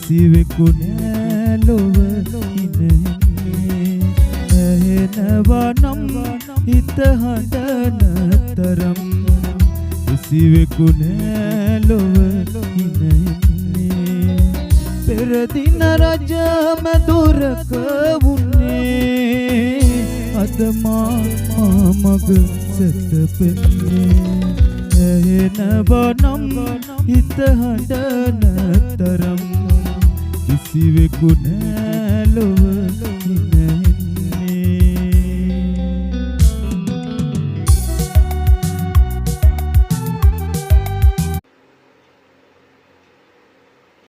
කිසිවෙකු නෑ ලොව ඉන්නේ ඇහෙනවා නම් හිත හඬන තරම් කිසිවෙකු නෑ ලොව ඉන්නේ පෙර දින රජ මధుරක වුනේ අද මා මග සැතපෙන්නේ ඇහෙනවා නම් හිත හඬන තරම් කිසිවෙකු නෑ